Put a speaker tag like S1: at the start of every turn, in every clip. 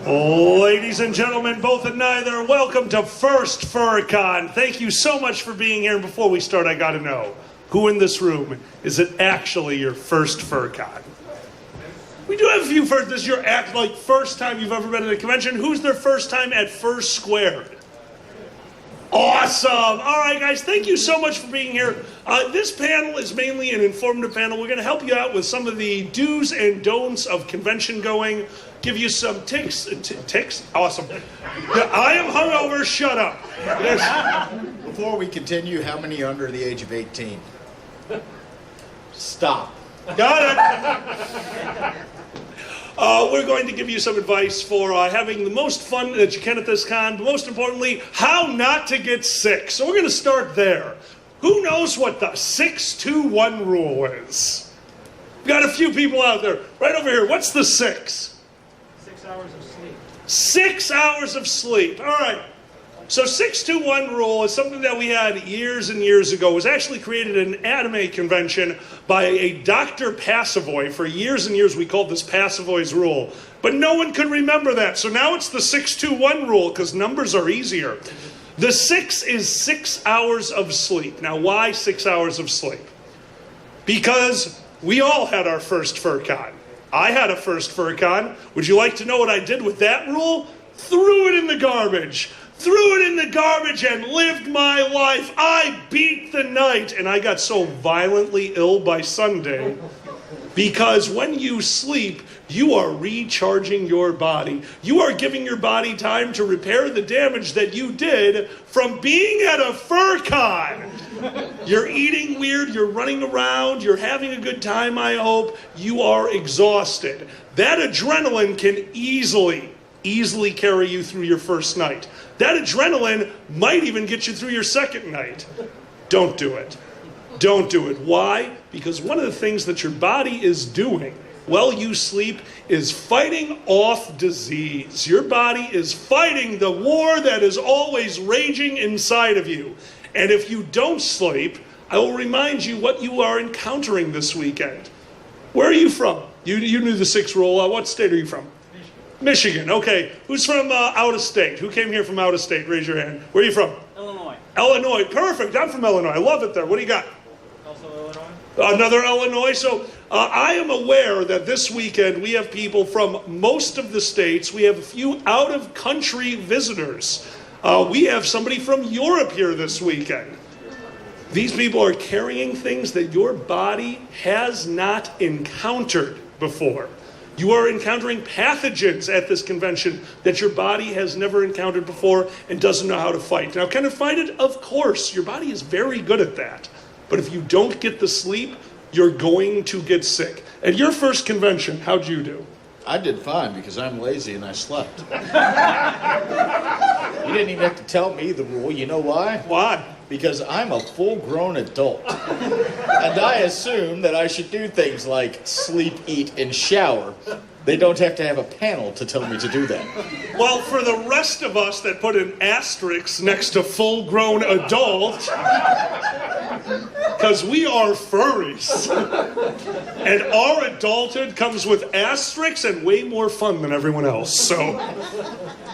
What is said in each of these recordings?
S1: Ladies and gentlemen, both and neither, welcome to First FurCon. Thank you so much for being here. And before we start, I got to know, who in this room is it actually your first FurCon? We do have a few first. This is your first time you've ever been at a convention. Who's their first time at Fursquared? Awesome. All right, guys, thank you so much for being here. This panel is mainly an informative panel. We're going to help you out with some of the do's and don'ts of convention going, give you some ticks? Awesome. I am hungover, shut up.
S2: Before we continue, how many under the age of 18? Stop.
S1: Got it. We're going to give you some advice for having the most fun that you can at this con, but most importantly, how not to get sick. So we're going to start there. Who knows what the 6-2-1 rule is? We've got a few people out there. Right over here, what's the 6?
S3: 6 hours of sleep.
S1: 6 hours of sleep. All right. So 6-2-1 rule is something that we had years and years ago. It was actually created at an anime convention by a Dr. Passavoy. For years and years we called this Passavoy's rule. But no one could remember that. So now it's the 6-2-1 rule because numbers are easier. The 6 is 6 hours of sleep. Now why 6 hours of sleep? Because we all had our first FurCon. I had a first FurCon. Would you like to know what I did with that rule? Threw it in the garbage. Threw it in the garbage and lived my life. I beat the night. And I got so violently ill by Sunday because when you sleep, you are recharging your body. You are giving your body time to repair the damage that you did from being at a FurCon. You're eating weird, you're running around, you're having a good time, I hope. You are exhausted. That adrenaline can easily carry you through your first night. That adrenaline might even get you through your second night. Don't do it. Don't do it. Why? Because one of the things that your body is doing while you sleep is fighting off disease. Your body is fighting the war that is always raging inside of you. And if you don't sleep, I will remind you what you are encountering this weekend. Where are you from? You knew the 6 rule. What state are you from? Michigan, okay. Who's from out of state? Who came here from out of state? Raise your hand. Where are you from?
S3: Illinois.
S1: Illinois, perfect. I'm from Illinois. I love it there. What do you got?
S3: Also Illinois.
S1: Another Illinois. So I am aware that this weekend we have people from most of the states. We have a few out-of-country visitors. We have somebody from Europe here this weekend. These people are carrying things that your body has not encountered before. You are encountering pathogens at this convention that your body has never encountered before and doesn't know how to fight. Now, can it fight it? Of course. Your body is very good at that. But if you don't get the sleep, you're going to get sick. At your first convention, how'd you do?
S2: I did fine because I'm lazy and I slept. You didn't even have to tell me the rule. You know why?
S1: Why?
S2: Because I'm a full-grown adult. And I assume that I should do things like sleep, eat, and shower. They don't have to have a panel to tell me to do that.
S1: Well, for the rest of us that put an asterisk next to full-grown adult, because we are furries. And our adulthood comes with asterisks and way more fun than everyone else. So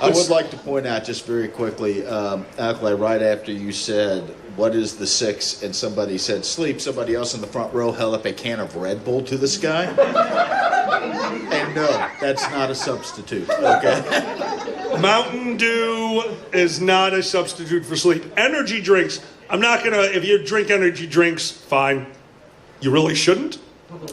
S2: I would like to point out just very quickly, Alkali, right after you said, what is the 6? And somebody said sleep, somebody else in the front row held up a can of Red Bull to the sky. And no, that's not a substitute, okay?
S1: Mountain Dew is not a substitute for sleep. Energy drinks, I'm not gonna, if you drink energy drinks, fine. You really shouldn't.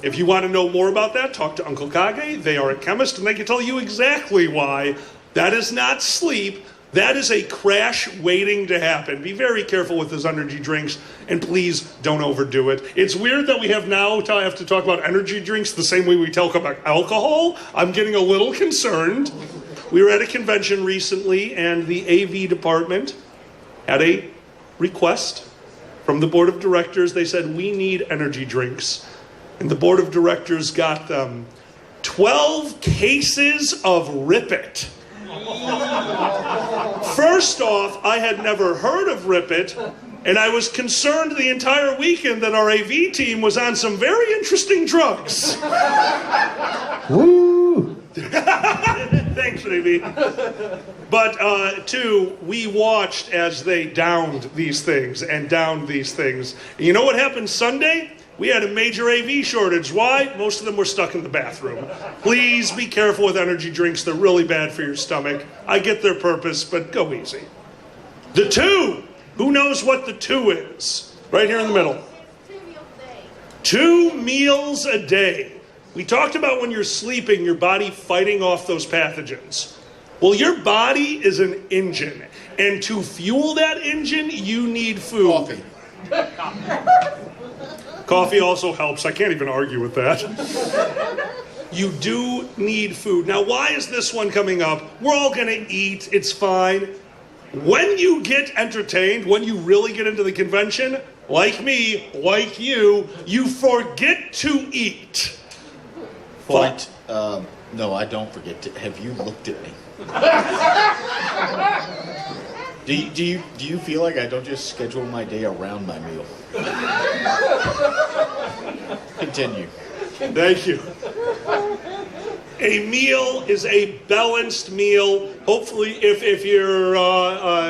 S1: If you want to know more about that, talk to Uncle Kage. They are a chemist and they can tell you exactly why. That is not sleep. That is a crash waiting to happen. Be very careful with those energy drinks, and please don't overdo it. It's weird that we have to talk about energy drinks the same way we talk about alcohol. I'm getting a little concerned. We were at a convention recently, and the AV department had a request from the board of directors. They said, we need energy drinks. And the board of directors got them 12 cases of Rip It. First off, I had never heard of Rip It, and I was concerned the entire weekend that our AV team was on some very interesting drugs.
S4: Woo!
S1: Thank Thanks, baby. But, two, we watched as they downed these things and downed these things. And you know what happened Sunday? We had a major AV shortage. Why? Most of them were stuck in the bathroom. Please be careful with energy drinks. They're really bad for your stomach. I get their purpose, but go easy. The two. Who knows what the two is? Right here in the middle. 2 meals a day. We talked about when you're sleeping, your body fighting off those pathogens. Well, your body is an engine. And to fuel that engine, you need food.
S2: Coffee.
S1: Coffee also helps. I can't even argue with that. You do need food. Now, why is this one coming up? We're all going to eat. It's fine. When you get entertained, when you really get into the convention, like me, like you forget to eat.
S2: But, no, I don't forget to. Have you looked at me? Do you feel like I don't just schedule my day around my meal? Continue.
S1: Thank you. A meal is a balanced meal. Hopefully, if you're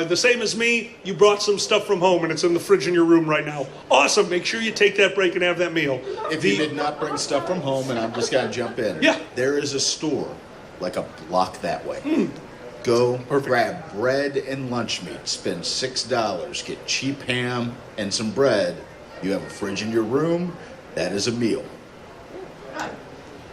S1: the same as me, you brought some stuff from home and it's in the fridge in your room right now. Awesome. Make sure you take that break and have that meal.
S2: If you did not bring stuff from home, and I'm just going to jump in.
S1: Yeah.
S2: There is a store like a block that way. Go grab bread and lunch meat. Spend $6. Get cheap ham and some bread. You have a fridge in your room. That is a meal.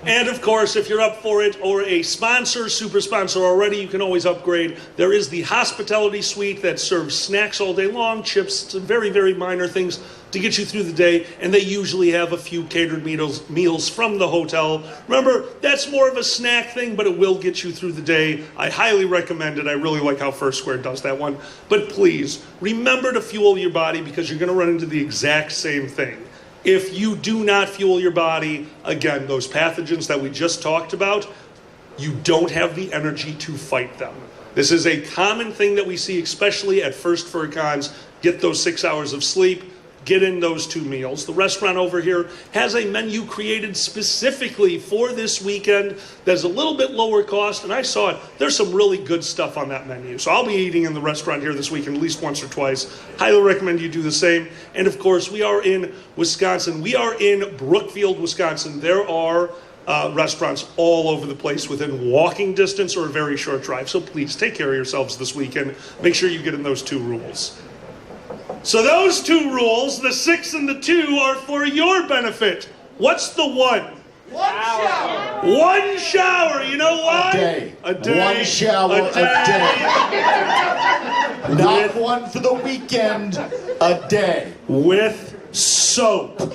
S1: And of course, if you're up for it or a sponsor, super sponsor already, you can always upgrade. There is the hospitality suite that serves snacks all day long, chips, some very, very minor things to get you through the day. And they usually have a few catered meals from the hotel. Remember, that's more of a snack thing, but it will get you through the day. I highly recommend it. I really like how Fursquared does that one. But please, remember to fuel your body because you're going to run into the exact same thing. If you do not fuel your body, again, those pathogens that we just talked about, you don't have the energy to fight them. This is a common thing that we see, especially at First Fur Cons. Get those 6 hours of sleep. Get in those 2 meals. The restaurant over here has a menu created specifically for this weekend that's a little bit lower cost, and I saw it. There's some really good stuff on that menu. So I'll be eating in the restaurant here this weekend at least once or twice. Highly recommend you do the same. And of course, we are in Wisconsin. We are in Brookfield, Wisconsin. There are restaurants all over the place within walking distance or a very short drive. So please take care of yourselves this weekend. Make sure you get in those 2 rules. So those 2 rules, the 6 and the 2, are for your benefit. What's the 1?
S4: 1 shower.
S1: 1 shower. You know why?
S2: A day. 1 shower a day. Not one for the weekend. A day.
S1: With soap.
S2: You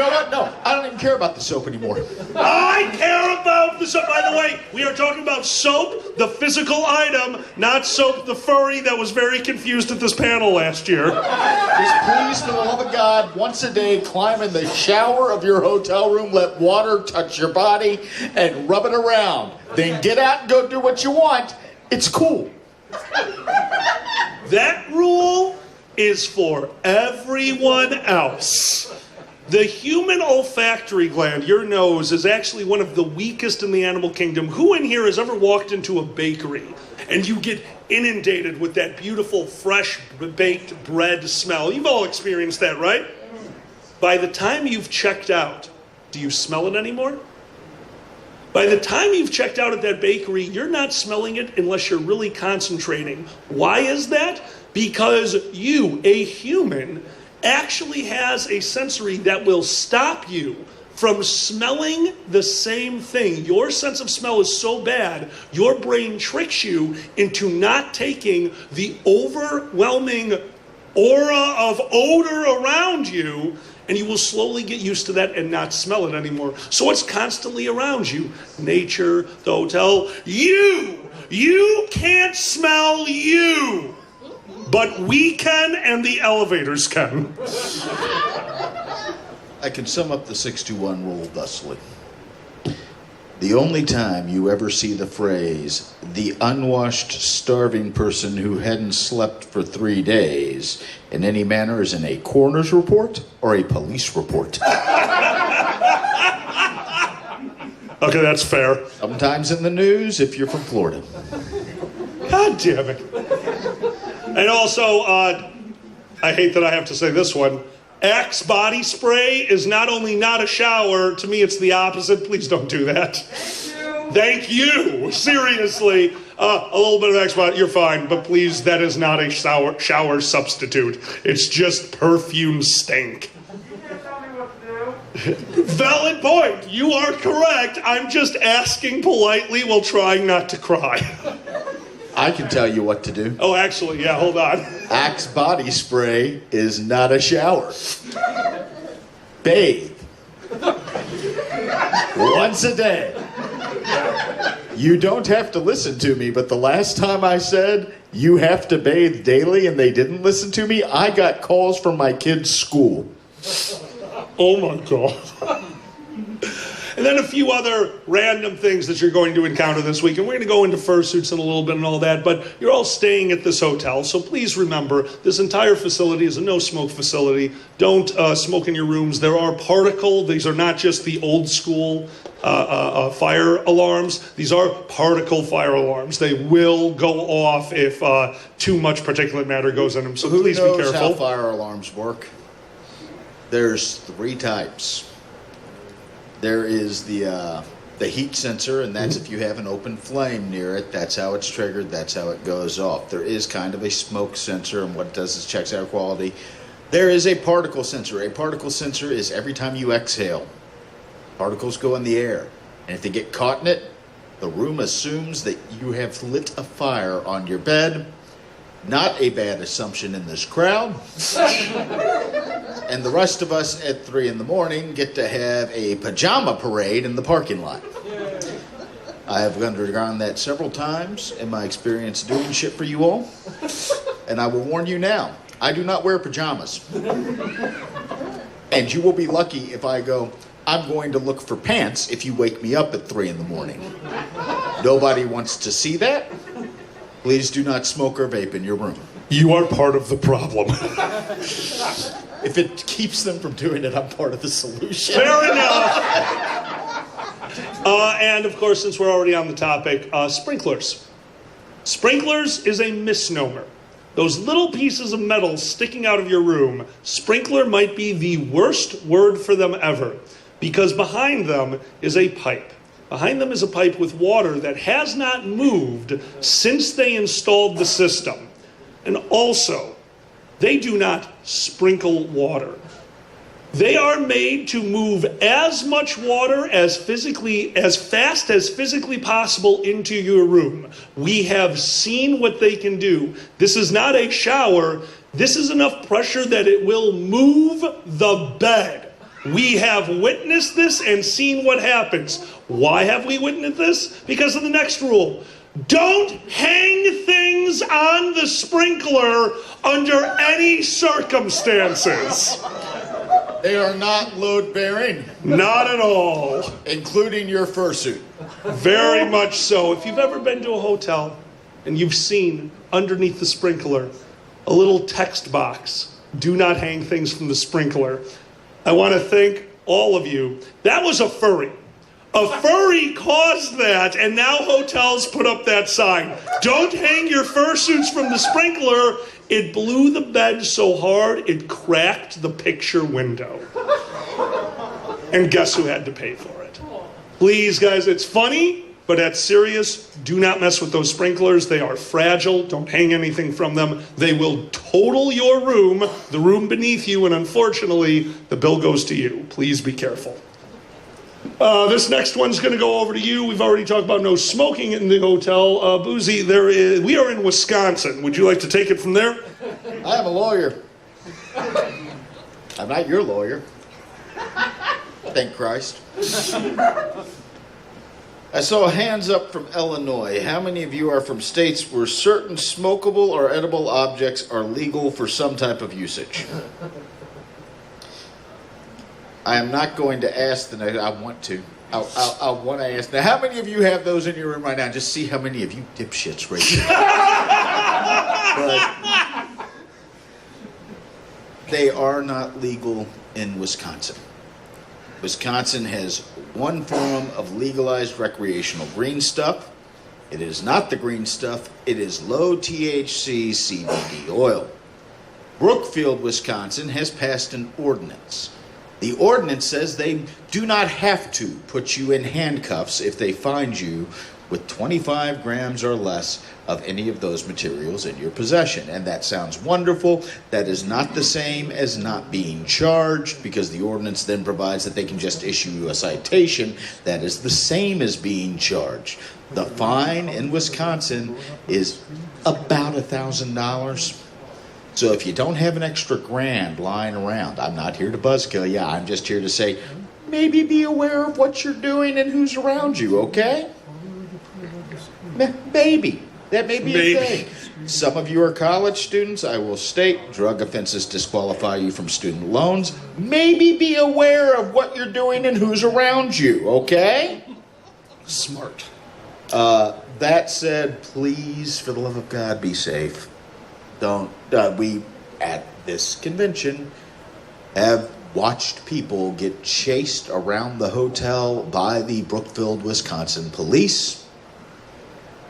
S2: know what? No, I don't even care about the soap anymore.
S1: I care about the soap. By the way, we are talking about soap, the physical item, not soap the furry that was very confused at this panel last year.
S2: Just please, for the love of God, once a day, climb in the shower of your hotel room, let water touch your body, and rub it around. Then get out and go do what you want. It's cool.
S1: That rule is for everyone else. The human olfactory gland, your nose, is actually one of the weakest in the animal kingdom. Who in here has ever walked into a bakery and you get inundated with that beautiful, fresh, baked bread smell? You've all experienced that, right? By the time you've checked out, do you smell it anymore? By the time you've checked out at that bakery, you're not smelling it unless you're really concentrating. Why is that? Because you, a human, actually has a sensory that will stop you from smelling the same thing. Your sense of smell is so bad, your brain tricks you into not taking the overwhelming aura of odor around you, and you will slowly get used to that and not smell it anymore. So it's constantly around you. Nature, the hotel, you can't smell you. But we can, and the elevators can.
S2: I can sum up the 6-2-1 rule thusly. The only time you ever see the phrase, the unwashed, starving person who hadn't slept for 3 days, in any manner is in a coroner's report or a police report.
S1: A Okay, that's fair.
S2: Sometimes in the news if you're from Florida.
S1: God damn it. And also, I hate that I have to say this one. Axe body spray is not only not a shower, to me it's the opposite. Please don't do that. Thank you. Seriously. A little bit of Axe body, you're fine, but please, that is not a shower substitute. It's just perfume stink. Valid point. You are correct. I'm just asking politely while trying not to cry.
S2: I can tell you what to do.
S1: Oh, actually, yeah, hold on.
S2: Axe body spray is not a shower. Bathe. Once a day. You don't have to listen to me, but the last time I said you have to bathe daily and they didn't listen to me, I got calls from my kid's school.
S1: Oh my God. And then a few other random things that you're going to encounter this week. And we're going to go into fursuits in a little bit and all that. But you're all staying at this hotel. So please remember, this entire facility is a no-smoke facility. Don't smoke in your rooms. There are particle. These are not just the old school fire alarms. These are particle fire alarms. They will go off if too much particulate matter goes in them. So please be careful.
S2: Who knows how fire alarms work? There's 3 types. There is the heat sensor, and that's if you have an open flame near it. That's how it's triggered. That's how it goes off. There is kind of a smoke sensor, and what it does is checks air quality. There is a particle sensor. A particle sensor is every time you exhale, particles go in the air. And if they get caught in it, the room assumes that you have lit a fire on your bed. Not a bad assumption in this crowd. And the rest of us at 3 in the morning get to have a pajama parade in the parking lot. I have undergone that several times in my experience doing shit for you all. And I will warn you now, I do not wear pajamas. And you will be lucky if I go, I'm going to look for pants if you wake me up at 3 in the morning. Nobody wants to see that. Please do not smoke or vape in your room.
S1: You are part of the problem.
S2: If it keeps them from doing it, I'm part of the solution.
S1: Fair enough. And of course, since we're already on the topic, sprinklers. Sprinklers is a misnomer. Those little pieces of metal sticking out of your room, sprinkler might be the worst word for them ever, because behind them is a pipe. Behind them is a pipe with water that has not moved since they installed the system. And also, they do not sprinkle water. They are made to move as much water as fast as physically possible into your room. We have seen what they can do. This is not a shower. This is enough pressure that it will move the bed. We have witnessed this and seen what happens. Why have we witnessed this? Because of the next rule. Don't hang things on the sprinkler under any circumstances.
S2: They are not load-bearing.
S1: Not at all.
S2: Including your fursuit.
S1: Very much so. If you've ever been to a hotel and you've seen underneath the sprinkler a little text box, do not hang things from the sprinkler. I want to thank all of you. That was a furry. A furry caused that, and now hotels put up that sign. Don't hang your fursuits from the sprinkler. It blew the bed so hard, it cracked the picture window. And guess who had to pay for it? Please, guys, it's funny, but that's serious. Do not mess with those sprinklers. They are fragile. Don't hang anything from them. They will total your room, the room beneath you, and unfortunately, the bill goes to you. Please be careful. This next one's going to go over to you. We've already talked about no smoking in the hotel. Boozy, we are in Wisconsin. Would you like to take it from there?
S2: I am a lawyer. I'm not your lawyer. Thank Christ. I saw hands up from Illinois. How many of you are from states where certain smokable or edible objects are legal for some type of usage? I am not going to ask the next. I want to. I want to ask. Now, how many of you have those in your room right now? Just see how many of you dipshits raise your hand. But they are not legal in Wisconsin. Wisconsin has one form of legalized recreational green stuff. It is not the green stuff. It is low THC CBD oil. Brookfield, Wisconsin has passed an ordinance. The ordinance says they do not have to put you in handcuffs if they find you with 25 grams or less of any of those materials in your possession. And that sounds wonderful. That is not the same as not being charged, because the ordinance then provides that they can just issue you a citation. That is the same as being charged. The fine in Wisconsin is about $1,000. So if you don't have an extra grand lying around, I'm not here to buzzkill you. I'm just here to say, maybe be aware of what you're doing and who's around you, okay? Maybe. That may be a thing. Some of you are college students. I will state drug offenses disqualify you from student loans. Maybe be aware of what you're doing and who's around you, okay?
S1: Smart.
S2: That said, please, for the love of God, be safe. Don't, we, at this convention, have watched people get chased around the hotel by the Brookfield, Wisconsin police.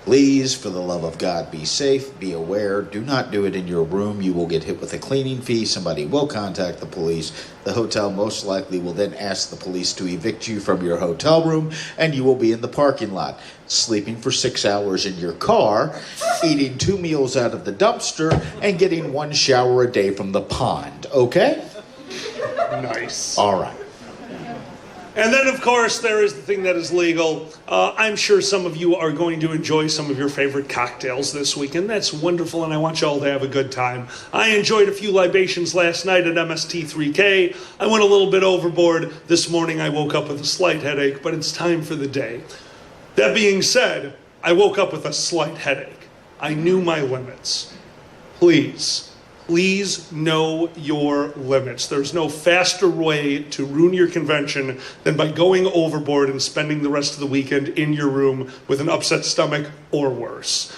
S2: Please, for the love of God, be safe, be aware. Do not do it in your room. You will get hit with a cleaning fee. Somebody will contact the police. The hotel most likely will then ask the police to evict you from your hotel room, and you will be in the parking lot, sleeping for 6 hours in your car, eating 2 meals out of the dumpster, and getting 1 shower a day from the pond. Okay?
S1: Nice.
S2: All right.
S1: And then, of course, there is the thing that is legal. I'm sure some of you are going to enjoy some of your favorite cocktails this weekend. That's wonderful, and I want you all to have a good time. I enjoyed a few libations last night at MST3K. I went a little bit overboard. This morning I woke up with a slight headache, but it's time for the day. That being said, I woke up with a slight headache. I knew my limits. Please know your limits. There's no faster way to ruin your convention than by going overboard and spending the rest of the weekend in your room with an upset stomach or worse.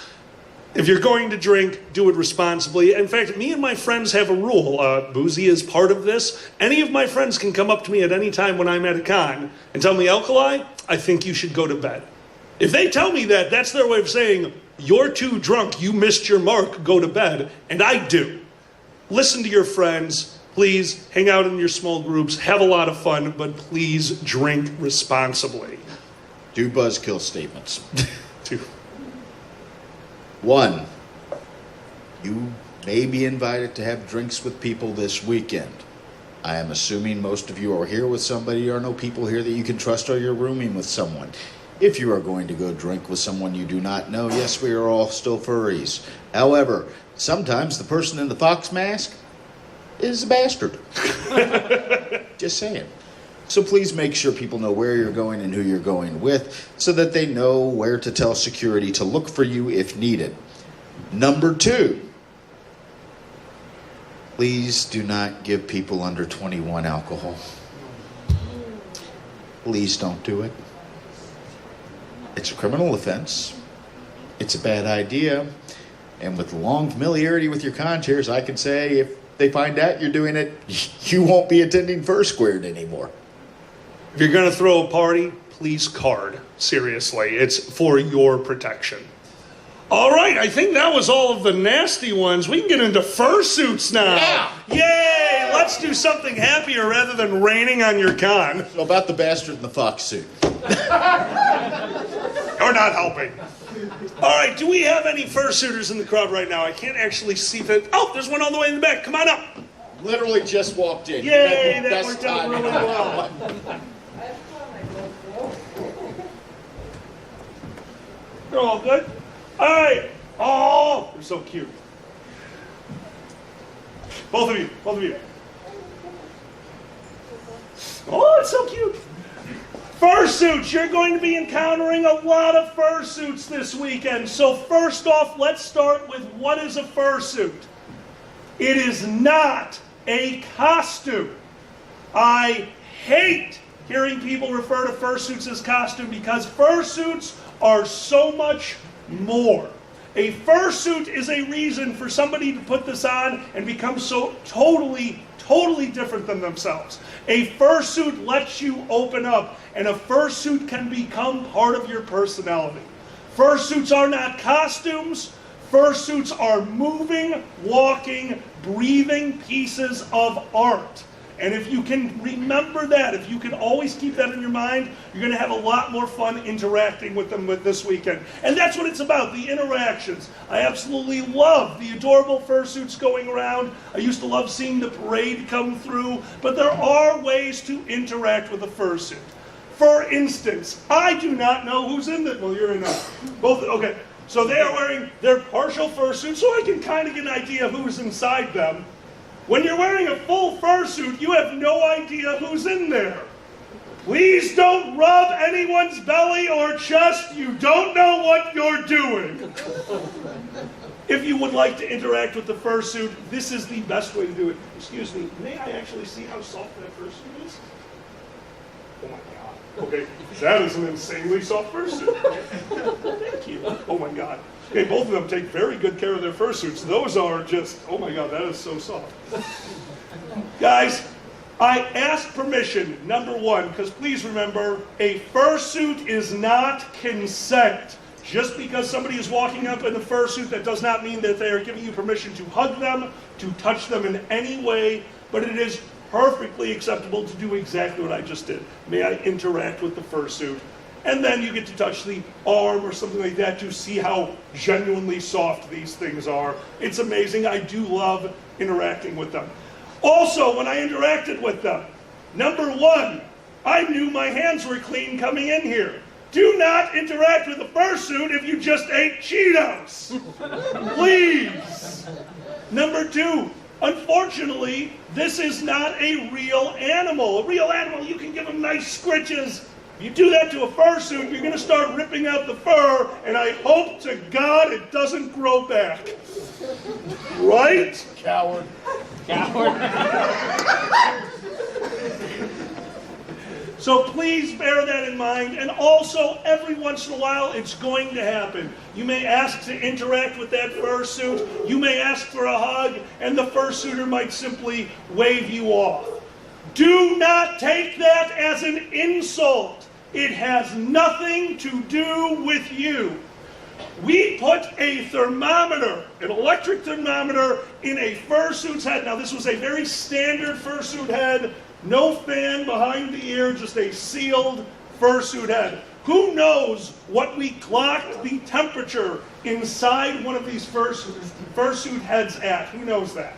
S1: If you're going to drink, do it responsibly. In fact, me and my friends have a rule. Boozy is part of this. Any of my friends can come up to me at any time when I'm at a con and tell me, Alkali, I think you should go to bed. If they tell me that, that's their way of saying, you're too drunk, you missed your mark, go to bed. And I do. Listen to your friends. Please hang out in your small groups. Have a lot of fun, but please drink responsibly.
S2: 2 buzzkill statements.
S1: 2.
S2: 1, you may be invited to have drinks with people this weekend. I am assuming most of you are here with somebody or know people here that you can trust, or you're rooming with someone. If you are going to go drink with someone you do not know, yes, we are all still furries. However, sometimes the person in the fox mask is a bastard. Just saying. So please make sure people know where you're going and who you're going with, so that they know where to tell security to look for you if needed. Number 2, please do not give people under 21 alcohol. Please don't do it. It's a criminal offense. It's a bad idea. And with long familiarity with your con-chairs, I can say if they find out you're doing it, you won't be attending Fursquared anymore.
S1: If you're going to throw a party, please card. Seriously, it's for your protection. All right, I think that was all of the nasty ones. We can get into fursuits now.
S2: Yeah.
S1: Yay! Let's do something happier rather than raining on your con.
S2: So about the bastard in the fox suit.
S1: You're not helping. All right, do we have any fursuiters in the crowd right now? I can't actually see that. Oh, there's one all the way in the back. Come on up.
S2: Literally just walked in.
S1: Yay, that worked out really well. They're all good? All right. Oh, they're so cute. Both of you. Oh, it's so cute. Fursuits, you're going to be encountering a lot of fursuits this weekend. So first off, let's start with what is a fursuit. It is not a costume. I hate hearing people refer to fursuits as costume, because fursuits are so much more. A fursuit is a reason for somebody to put this on and become so totally totally different than themselves. A fursuit lets you open up, and a fursuit can become part of your personality. Fursuits are not costumes. Fursuits are moving, walking, breathing pieces of art. And if you can remember that, if you can always keep that in your mind, you're going to have a lot more fun interacting with them this weekend. And that's what it's about, the interactions. I absolutely love the adorable fursuits going around. I used to love seeing the parade come through, but there are ways to interact with a fursuit. For instance, I do not know who's in it. Well, you're in both. Okay, so they are wearing their partial fursuits, so I can kind of get an idea of who's inside them. When you're wearing a full fursuit, you have no idea who's in there. Please don't rub anyone's belly or chest. You don't know what you're doing. If you would like to interact with the fursuit, this is the best way to do it. Excuse me, may I actually see how soft that fursuit is? Oh my God. Okay, that is an insanely soft fursuit. Thank you. Oh my God. Okay, both of them take very good care of their fursuits. Those are just, oh my God, that is so soft. Guys, I asked permission, number one, because please remember, a fursuit is not consent. Just because somebody is walking up in a fursuit, that does not mean that they are giving you permission to hug them, to touch them in any way, but it is perfectly acceptable to do exactly what I just did. May I interact with the fursuit? And then you get to touch the arm or something like that to see how genuinely soft these things are. It's amazing. I do love interacting with them. Also, when I interacted with them, number one, I knew my hands were clean coming in here. Do not interact with a fursuit if you just ate Cheetos. Please. Number two, unfortunately, this is not a real animal. A real animal, you can give them nice scritches. You do that to a fursuit, you're going to start ripping out the fur, and I hope to God it doesn't grow back. Right?
S2: Coward.
S1: So please bear that in mind, and also every once in a while it's going to happen. You may ask to interact with that fursuit, you may ask for a hug, and the fursuiter might simply wave you off. Do not take that as an insult. It has nothing to do with you. We put a thermometer, an electric thermometer, in a fursuit's head. Now this was a very standard fursuit head, no fan behind the ear, just a sealed fursuit head. Who knows what we clocked the temperature inside one of these fursuit heads at? Who knows that?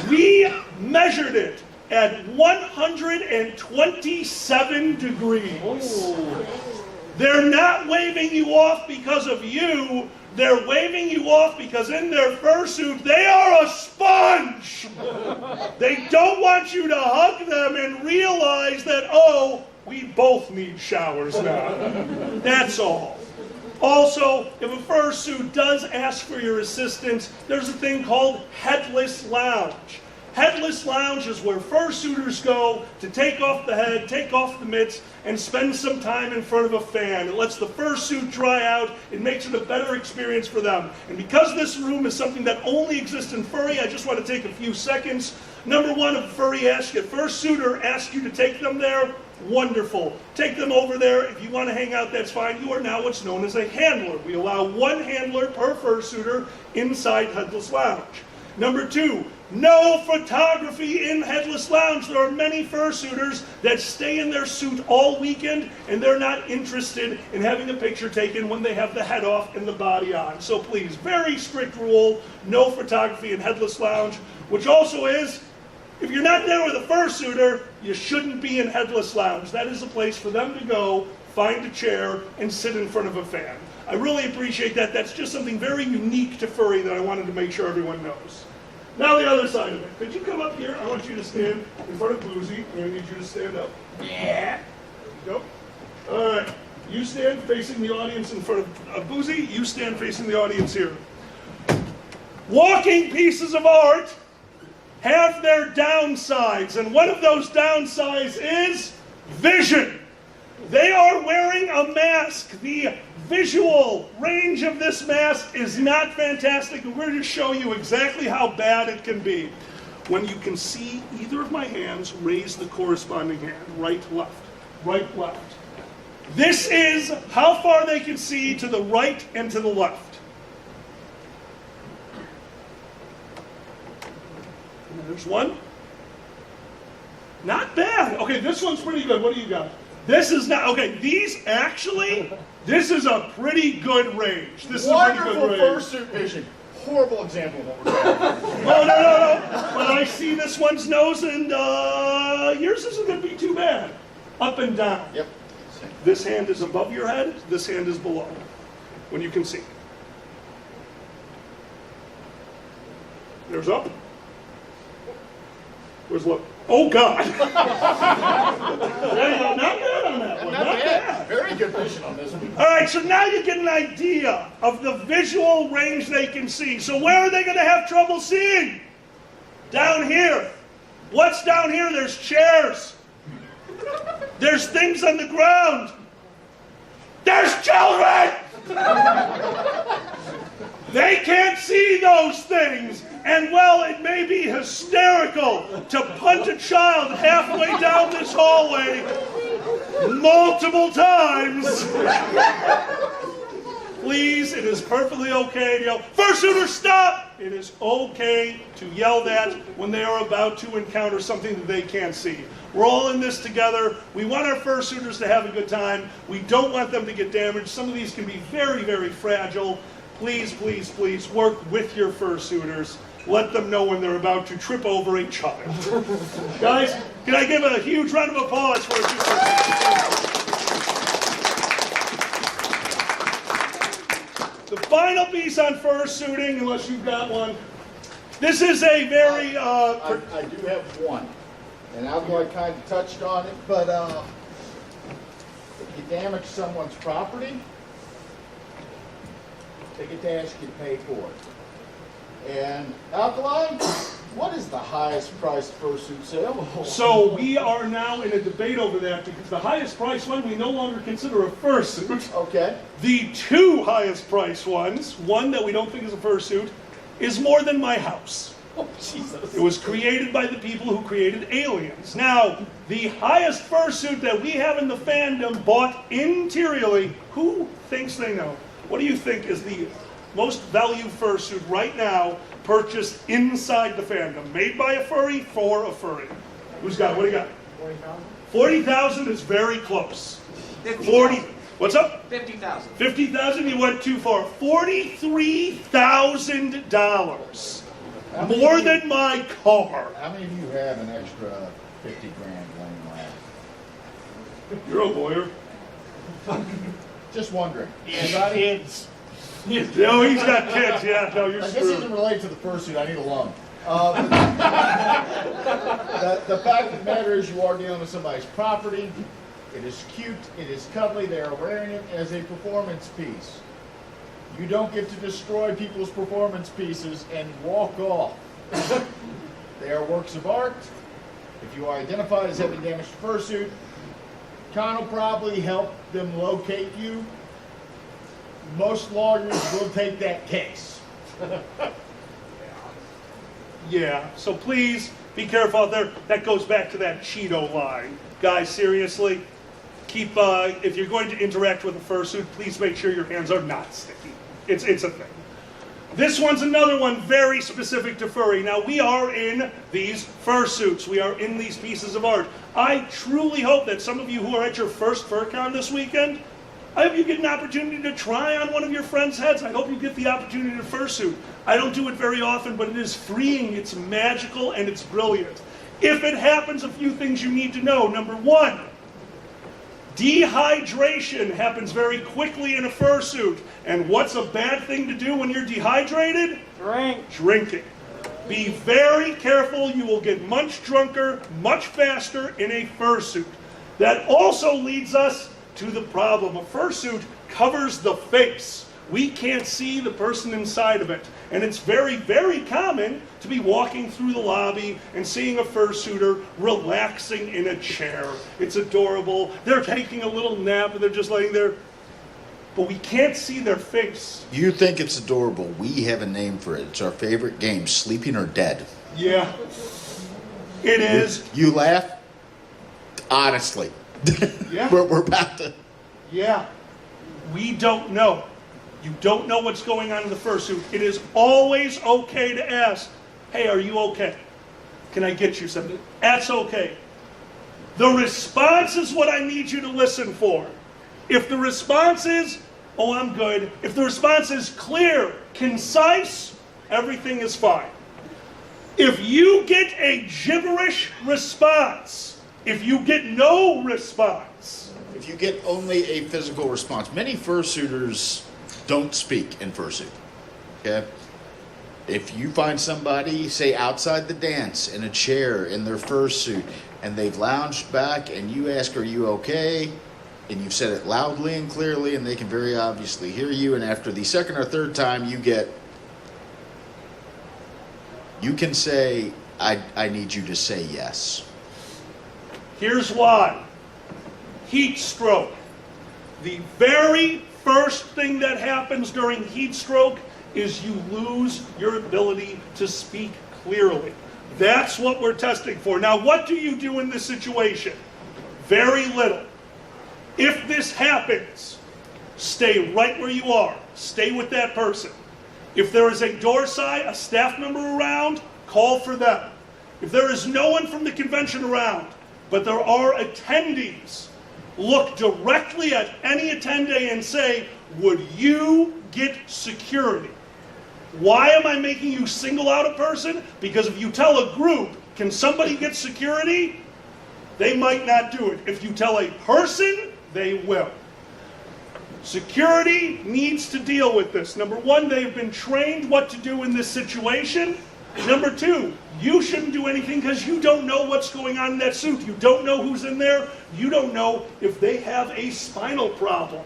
S1: We measured it at 127 degrees. They're not waving you off because of you. They're waving you off because in their fursuit, they are a sponge. They don't want you to hug them and realize that, oh, we both need showers now. That's all. Also, if a fursuit does ask for your assistance, there's a thing called headless lounge. Headless lounge is where fursuiters go to take off the head, take off the mitts, and spend some time in front of a fan. It lets the fursuit dry out. It makes it a better experience for them. And because this room is something that only exists in furry, I just want to take a few seconds. Number one, if a fursuiter asks you to take them there, wonderful. Take them over there. If you want to hang out, that's fine. You are now what's known as a handler. We allow one handler per fursuiter inside Headless Lounge. Number two, no photography in Headless Lounge. There are many fursuiters that stay in their suit all weekend and they're not interested in having a picture taken when they have the head off and the body on. So please, very strict rule, no photography in Headless Lounge, which also is, if you're not there with a fursuiter, you shouldn't be in Headless Lounge. That is a place for them to go, find a chair, and sit in front of a fan. I really appreciate that. That's just something very unique to furry that I wanted to make sure everyone knows. Now the other side of it. Could you come up here? I want you to stand in front of Boozy. I'm going to need you to stand up. Yeah. Go. All right. You stand facing the audience in front of Boozy. You stand facing the audience here. Walking pieces of art have their downsides, and one of those downsides is vision. They are wearing a mask. The visual range of this mask is not fantastic, and we're going to show you exactly how bad it can be. When you can see either of my hands, raise the corresponding hand. Right, left. Right, left. This is how far they can see to the right and to the left. And there's one. Not bad. Okay, this one's pretty good. What do you got? This is not, okay, these actually, this is a pretty good range. This is a pretty
S2: Wonderful
S1: good range.
S2: fursuit vision. Horrible example of what we're talking about.
S1: No. But I see this one's nose, and yours isn't going to be too bad. Up and down.
S2: Yep.
S1: This hand is above your head. This hand is below. When you can see. There's up. Where's look? Oh, God. There you go. Not bad on that one. Not bad.
S2: Very good vision on this one.
S1: All right, so now you get an idea of the visual range they can see. So where are they going to have trouble seeing? Down here. What's down here? There's chairs. There's things on the ground. There's children! They can't see those things. And well, it may be hysterical to punt a child halfway down this hallway multiple times. Please, it is perfectly okay to yell, "Fursuiter, stop!" It is okay to yell that when they are about to encounter something that they can't see. We're all in this together. We want our fursuiters to have a good time. We don't want them to get damaged. Some of these can be very, very fragile. Please, please, please work with your fursuiters. Let them know when they're about to trip over a child. Guys, can I give a huge round of applause for the final piece on fursuiting, unless you've got one. This is a very...
S2: I do have one. And Alcoy kind of touched on it, but if you damage someone's property, they get to ask you to pay for it. And Alkali, what is the highest priced fursuit sale?
S1: So we are now in a debate over that because the highest priced one we no longer consider a fursuit.
S2: Okay.
S1: The two highest priced ones, one that we don't think is a fursuit, is more than my house.
S2: Oh, Jesus.
S1: It was created by the people who created Aliens. Now, the highest fursuit that we have in the fandom bought interiorly, who thinks they know? What do you think is the most valued fursuit right now purchased inside the fandom? Made by a furry for a furry. Who's got it? What do you got?
S3: 40,000?
S1: 40,000 is very close.
S3: 50,000.
S1: 40. What's up?
S3: 50,000.
S1: 50,000, you went too far. $43,000. More than my car.
S2: How many of you have an extra 50 grand laying around?
S1: You're a lawyer.
S2: Just wondering.
S1: Anybody? Kids. No, he's got kids. Yeah, no, you're
S2: This
S1: screwed.
S2: isn't related to the fursuit. I need a loan. The fact of the matter is you are dealing with somebody's property. It is cute. It is cuddly. They are wearing it as a performance piece. You don't get to destroy people's performance pieces and walk off. They are works of art. If you are identified as having damaged fursuit, Con will probably help them locate you. Most lawyers will take that case.
S1: Yeah, so please be careful out there. That goes back to that Cheeto line. Guys, seriously, keep, if you're going to interact with a fursuit, please make sure your hands are not sticky. It's a thing. This one's another one very specific to furry. Now, we are in these fursuits. We are in these pieces of art. I truly hope that some of you who are at your first FurCon this weekend, I hope you get an opportunity to try on one of your friends' heads. I hope you get the opportunity to fursuit. I don't do it very often, but it is freeing, it's magical, and it's brilliant. If it happens, a few things you need to know. Number one, dehydration happens very quickly in a fursuit. And what's a bad thing to do when you're dehydrated?
S3: Drink.
S1: Drinking. Be very careful. You will get much drunker, much faster in a fursuit. That also leads us to the problem. A fursuit covers the face. We can't see the person inside of it. And it's very, very common to be walking through the lobby and seeing a fursuiter relaxing in a chair. It's adorable. They're taking a little nap and they're just laying there. But we can't see their face.
S2: You think it's adorable. We have a name for it. It's our favorite game, Sleeping or Dead.
S1: Yeah. It is.
S2: You laugh? Honestly.
S1: Yeah.
S2: We're about to.
S1: Yeah. We don't know. You don't know what's going on in the fursuit. It is always okay to ask, hey, are you okay? Can I get you something? That's okay. The response is what I need you to listen for. If the response is, oh, I'm good. If the response is clear, concise, everything is fine. If you get a gibberish response, if you get no response,
S2: If you get only a physical response, many fursuiters don't speak in fursuit. Okay? If you find somebody, say outside the dance, in a chair, in their fursuit, and they've lounged back, and you ask, are you okay? And you've said it loudly and clearly, and they can very obviously hear you, and after the second or third time you can say, I need you to say yes.
S1: here's why. Heat stroke. The very first thing that happens during heat stroke is you lose your ability to speak clearly. That's what we're testing for. Now, what do you do in this situation? Very little. If this happens, stay right where you are. Stay with that person. If there is a door side, a staff member around, call for them. If there is no one from the convention around, but there are attendees, look directly at any attendee and say, would you get security? Why am I making you single out a person? Because if you tell a group, can somebody get security? They might not do it. If you tell a person, they will. Security needs to deal with this. Number one, they've been trained what to do in this situation. Number two, you shouldn't do anything because you don't know what's going on in that suit. You don't know who's in there. You don't know if they have a spinal problem.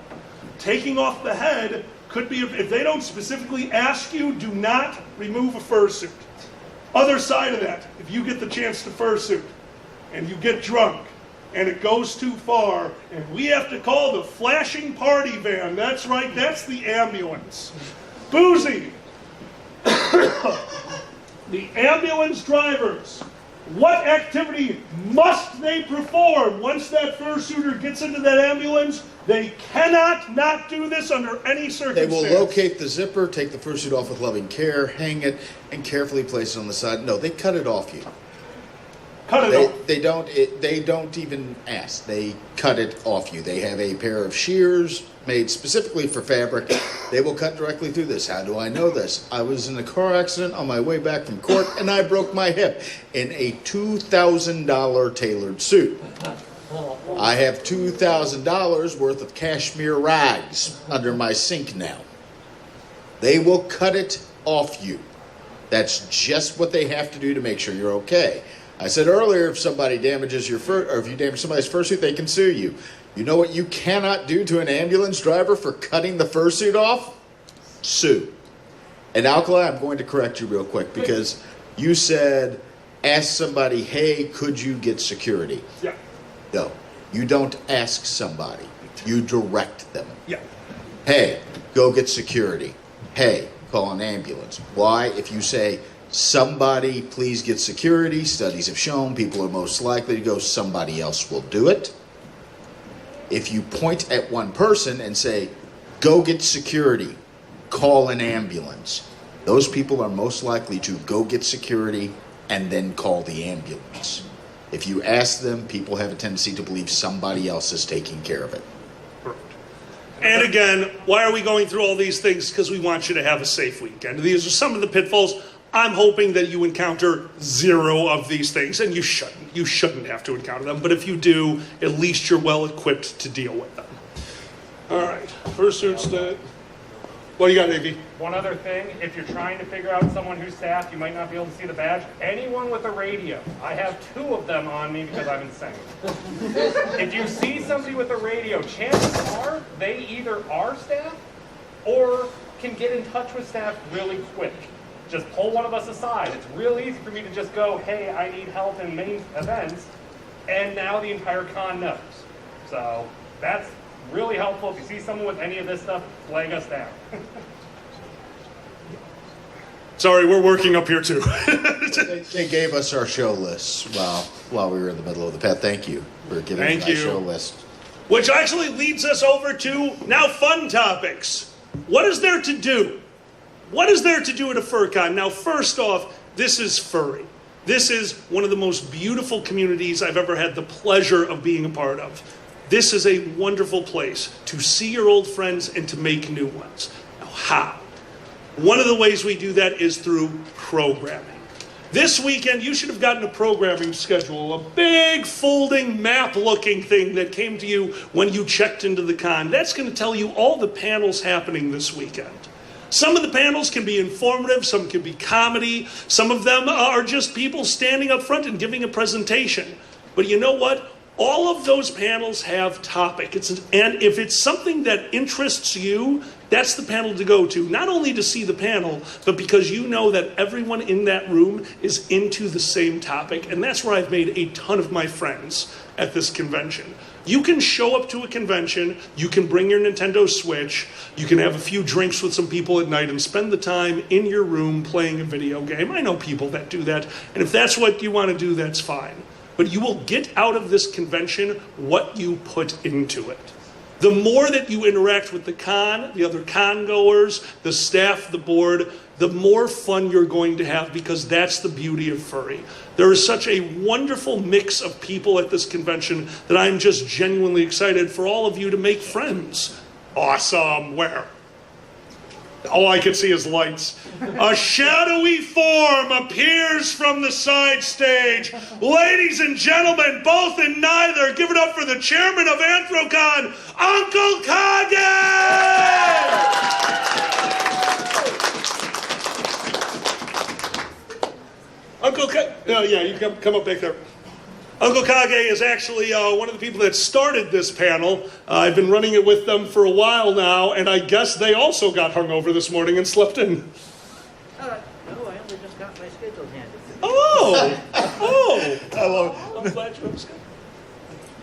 S1: Taking off the head could be, if they don't specifically ask you, do not remove a fursuit. Other side of that, if you get the chance to fursuit and you get drunk and it goes too far and we have to call the flashing party van, that's right, that's the ambulance. Boozy. The ambulance drivers, what activity must they perform once that fursuiter gets into that ambulance? They cannot not do this under any
S2: They
S1: circumstance.
S2: will locate the zipper, take the fursuit off with loving care, hang it, and carefully place it on the side. No, they cut it off you.
S1: Cut it off.
S2: They don't even ask. They cut it off you. They have a pair of shears made specifically for fabric. They will cut directly through this. How do I know this? I was in a car accident on my way back from court, and I broke my hip in a $2,000 tailored suit. I have $2,000 worth of cashmere rags under my sink now. They will cut it off you. That's just what they have to do to make sure you're okay. I said earlier, if somebody damages your or if you damage somebody's fursuit, they can sue you. You know what you cannot do to an ambulance driver for cutting the fursuit off? Sue. And Alkali, I'm going to correct you real quick because you said, ask somebody, hey, could you get security?
S1: Yeah.
S2: No, you don't ask somebody. You direct them.
S1: Yeah.
S2: Hey, go get security. Hey, call an ambulance. Why? If you say, somebody please get security, studies have shown people are most likely to go, somebody else will do it. If you point at one person and say, go get security, call an ambulance, those people are most likely to go get security and then call the ambulance. If you ask them, people have a tendency to believe somebody else is taking care of it.
S1: And again, why are we going through all these things? Because we want you to have a safe weekend. These are some of the pitfalls. I'm hoping that you encounter zero of these things, and you shouldn't. You shouldn't have to encounter them. But if you do, at least you're well equipped to deal with them. All right, fursuits. What do you got, Davey?
S3: One other thing, if you're trying to figure out someone who's staffed, you might not be able to see the badge. Anyone with a radio. I have 2 of them on me because I'm insane. If you see somebody with a radio, chances are they either are staff or can get in touch with staff really quick. Just pull one of us aside. It's real easy for me to just go, hey, I need help in main events, and now the entire con knows. So that's really helpful. If you see someone with any of this stuff, flag us down.
S1: Sorry, we're working up here too.
S2: They gave us our show lists while we were in the middle of the pet. Thank you for giving us our show list.
S1: Which actually leads us over to now fun topics. What is there to do? What is there to do at a FurCon? Now, first off, this is furry. This is one of the most beautiful communities I've ever had the pleasure of being a part of. This is a wonderful place to see your old friends and to make new ones. Now, how? One of the ways we do that is through programming. This weekend, you should have gotten a programming schedule, a big folding map-looking thing that came to you when you checked into the con. That's going to tell you all the panels happening this weekend. Some of the panels can be informative, some can be comedy, some of them are just people standing up front and giving a presentation. But you know what? All of those panels have topic. And if it's something that interests you, that's the panel to go to. Not only to see the panel, but because you know that everyone in that room is into the same topic. And that's where I've made a ton of my friends at this convention. You can show up to a convention, you can bring your Nintendo Switch, you can have a few drinks with some people at night and spend the time in your room playing a video game. I know people that do that, and if that's what you want to do, that's fine. But you will get out of this convention what you put into it. The more that you interact with the con, the other con goers, the staff, the board, the more fun you're going to have, because that's the beauty of furry. There is such a wonderful mix of people at this convention that I'm just genuinely excited for all of you to make friends. Awesome. Where? All I can see is lights. A shadowy form appears from the side stage. Ladies and gentlemen, both and neither, give it up for the chairman of Anthrocon, Uncle Kage! Uncle Kage, yeah, you can come up back there. Uncle Kage is actually one of the people that started this panel. I've been running it with them for a while now, and I guess they also got hungover this morning and slept in.
S5: No, I only just got my schedule handed to me.
S1: Oh!
S2: Hello.
S1: I'm glad you have a schedule.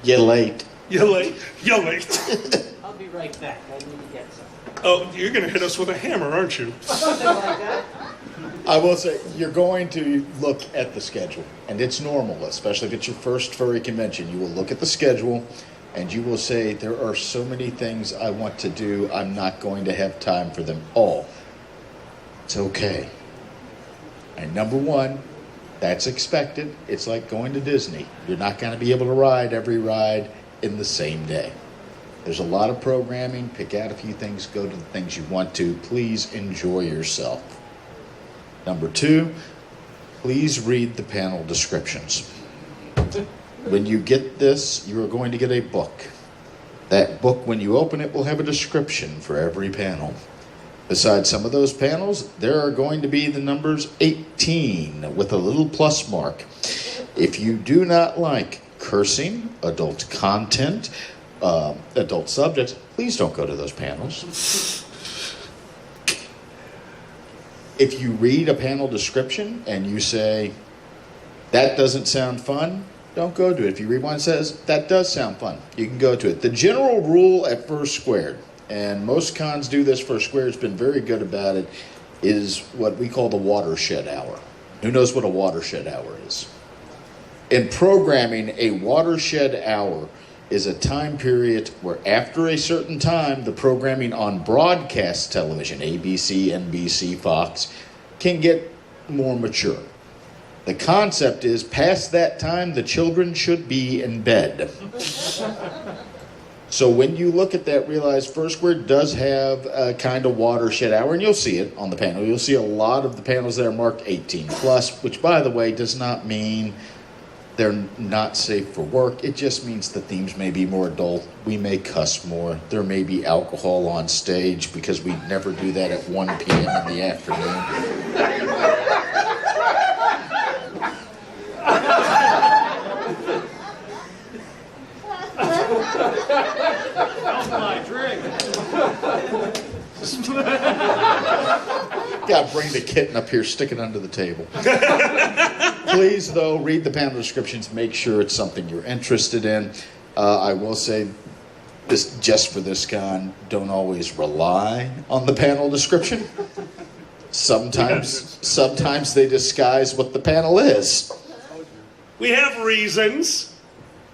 S2: You're late.
S1: You're late. You're late.
S5: I'll be right back. I need to get some.
S1: Oh, you're going to hit us with a hammer, aren't you?
S5: Something like that.
S2: I will say, you're going to look at the schedule, and it's normal, especially if it's your first furry convention. You will look at the schedule, and you will say, there are so many things I want to do, I'm not going to have time for them all. It's okay. And number one, that's expected. It's like going to Disney. You're not going to be able to ride every ride in the same day. There's a lot of programming. Pick out a few things, go to the things you want to. Please enjoy yourself. Number two, please read the panel descriptions. When you get this, you are going to get a book. That book, when you open it, will have a description for every panel. Besides some of those panels, there are going to be the numbers 18 with a little plus mark. If you do not like cursing, adult content, adult subjects, please don't go to those panels. If you read a panel description and you say, that doesn't sound fun, don't go to it. If you read one that says, that does sound fun, you can go to it. The general rule at Fursquared, and most cons do this, Fursquared's been very good about it, is what we call the watershed hour. Who knows what a watershed hour is? In programming, a watershed hour is a time period where after a certain time, the programming on broadcast television, ABC, NBC, Fox, can get more mature. The concept is, past that time, the children should be in bed. So when you look at that, realize Fursquared does have a kind of watershed hour, and you'll see it on the panel. You'll see a lot of the panels that are marked 18 plus, which, by the way, does not mean they're not safe for work. It just means the themes may be more adult. We may cuss more. There may be alcohol on stage because we never do that at 1 p.m. in the afternoon.
S3: My drink.
S2: Gotta bring the kitten up here, stick it under the table. Please, though, read the panel descriptions. Make sure it's something you're interested in. I will say this, just for this con, don't always rely on the panel description. Sometimes they disguise what the panel is.
S1: We have reasons.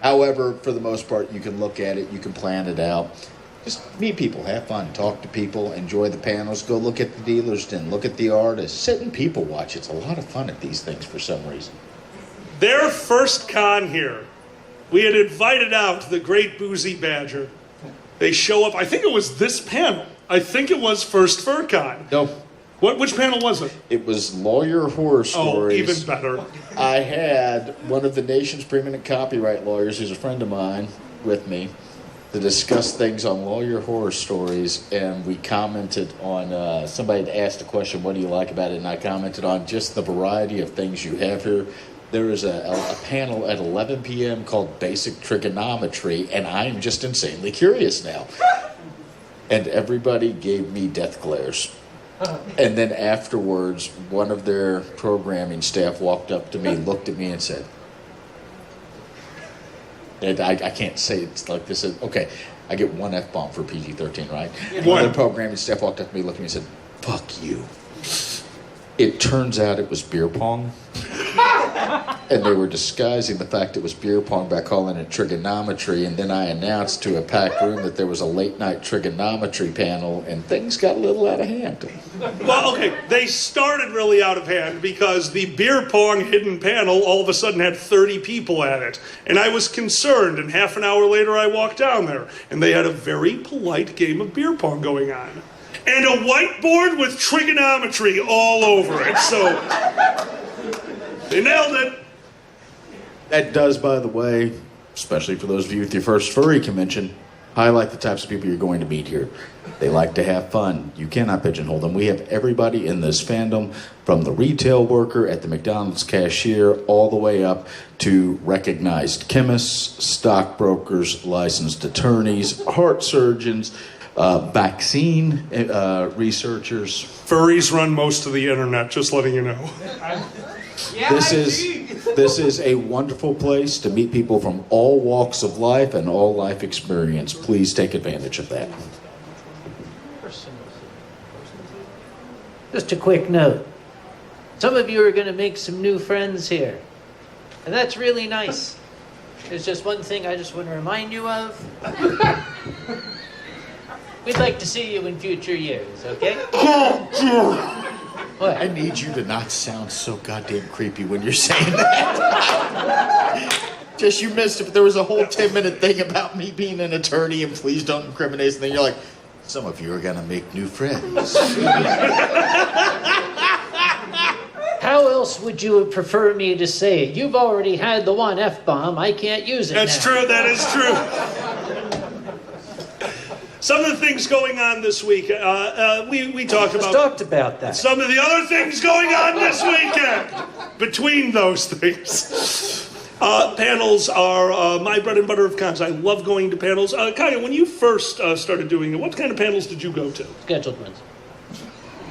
S2: However, for the most part, you can look at it, you can plan it out. Just meet people, have fun, talk to people, enjoy the panels, go look at the dealer's den, look at the artists, sit and people watch. It's a lot of fun at these things for some reason.
S1: Their first con here, we had invited out the great Boozy Badger. They show up, I think it was this panel. I think it was First FurCon.
S2: No.
S1: Which panel was it?
S2: It was Lawyer Horror Stories.
S1: Oh, even better.
S2: I had one of the nation's preeminent copyright lawyers, who's a friend of mine, with me to discuss things on Lawyer Horror Stories, and we commented on, somebody had asked a question, what do you like about it? And I commented on just the variety of things you have here. There is a panel at 11 p.m. called Basic Trigonometry, and I am just insanely curious now. And everybody gave me death glares. And then afterwards, one of their programming staff walked up to me, looked at me, and said, and I can't say it's like this. Okay, I get one F-bomb for PG-13, right? One of the programming staff walked up to me, looked at me, and said, fuck you. It turns out it was beer pong. And they were disguising the fact it was beer pong by calling it trigonometry. And then I announced to a packed room that there was a late night trigonometry panel, and things got a little out of hand.
S1: Well, okay, they started really out of hand because the beer pong hidden panel all of a sudden had 30 people at it. And I was concerned, and half an hour later I walked down there, and they had a very polite game of beer pong going on. And a whiteboard with trigonometry all over it, so they nailed it.
S2: That does, by the way, especially for those of you with your first furry convention, highlight the types of people you're going to meet here. They like to have fun. You cannot pigeonhole them. We have everybody in this fandom, from the retail worker at the McDonald's cashier all the way up to recognized chemists, stockbrokers, licensed attorneys, heart surgeons, vaccine researchers.
S1: Furries run most of the internet, just letting you know.
S2: This is a wonderful place to meet people from all walks of life and all life experience. Please take advantage of that.
S5: Just a quick note. Some of you are going to make some new friends here. And that's really nice. There's just one thing I just want to remind you of. We'd like to see you in future years, okay? What?
S2: I need you to not sound so goddamn creepy when you're saying that. Just you missed it, but there was a whole 10-minute thing about me being an attorney and please don't incriminate, and then you're like, some of you are going to make new friends.
S5: How else would you prefer me to say it? You've already had the one F-bomb. I can't use it
S1: That's
S5: now.
S1: true, that is true. Some of the things going on this week, we talked about.
S5: Talked about that.
S1: Some of the other things going on this weekend. Between those things. Panels are my bread and butter of cons. I love going to panels. Kaya, when you first started doing it, what kind of panels did you go to?
S5: Scheduled ones.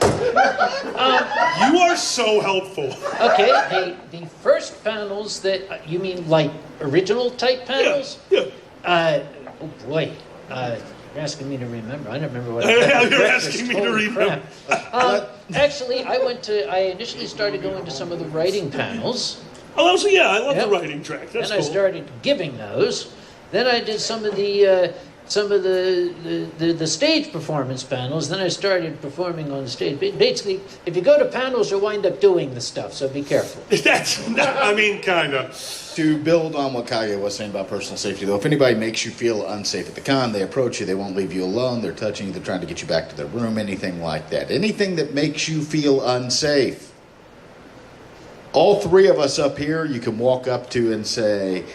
S1: You are so helpful.
S5: Okay, the first panels that, you mean like original type panels?
S1: Yeah.
S5: Oh boy. You're asking me to remember. I don't remember what
S1: Yeah,
S5: I
S1: you're asking me to remember.
S5: Actually, I initially started going to some of the writing panels.
S1: Oh, I love
S5: Yep.
S1: the writing track. That's
S5: Then I
S1: cool.
S5: started giving those. Then I did some of the stage performance panels. Then I started performing on the stage. Basically, if you go to panels, you'll wind up doing the stuff. So be careful.
S1: Kind of.
S2: To build on what Kage was saying about personal safety, though, if anybody makes you feel unsafe at the con, they approach you, they won't leave you alone, they're touching you, they're trying to get you back to their room, anything like that. Anything that makes you feel unsafe. All three of us up here, you can walk up to and say,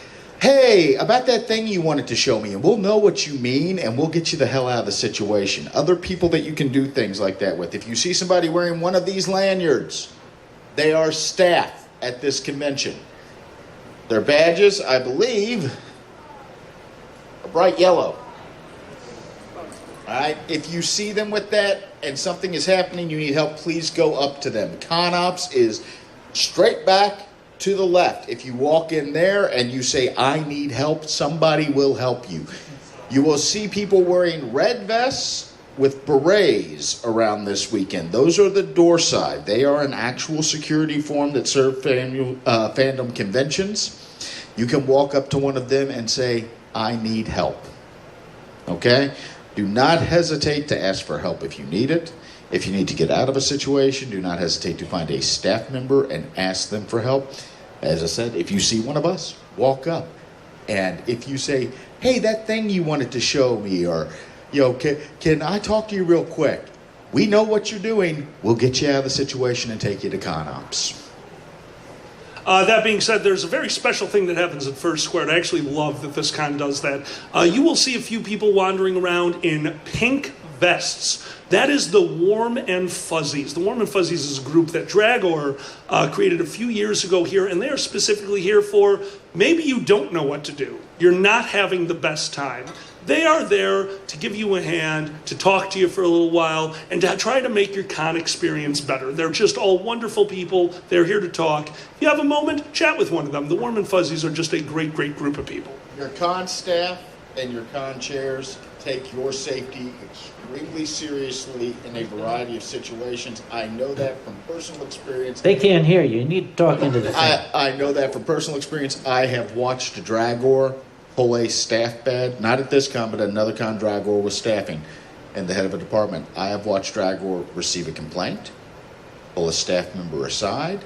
S2: hey, about that thing you wanted to show me, and we'll know what you mean, and we'll get you the hell out of the situation. Other people that you can do things like that with. If you see somebody wearing one of these lanyards, they are staff at this convention. Their badges, I believe, are bright yellow. All right? If you see them with that and something is happening, you need help, please go up to them. Con Ops is straight back to the left. If you walk in there and you say, I need help, somebody will help you. You will see people wearing red vests with berets around this weekend. Those are the door side. They are an actual security form that serve fandom conventions. You can walk up to one of them and say, I need help. Okay? Do not hesitate to ask for help if you need it. If you need to get out of a situation, do not hesitate to find a staff member and ask them for help. As I said, if you see one of us, walk up. And if you say, hey, that thing you wanted to show me, or, can I talk to you real quick? We know what you're doing. We'll get you out of the situation and take you to con ops.
S1: That being said, there's a very special thing that happens at Fursquared. I actually love that this con does that. You will see a few people wandering around in pink vests. That is the Warm and Fuzzies. The Warm and Fuzzies is a group that Dragor created a few years ago here, and they are specifically here for maybe you don't know what to do. You're not having the best time. They are there to give you a hand, to talk to you for a little while, and to try to make your con experience better. They're just all wonderful people. They're here to talk. If you have a moment, chat with one of them. The Warm and Fuzzies are just a great, great group of people.
S2: Your con staff and your con chairs take your safety extremely seriously in a variety of situations. I know that from personal experience.
S5: They can't hear you. You need to talk into the thing.
S2: I know that from personal experience. I have watched Dragor pull a staff bad, not at this con, but at another con Dragor was staffing and the head of a department. I have watched Dragor receive a complaint, pull a staff member aside,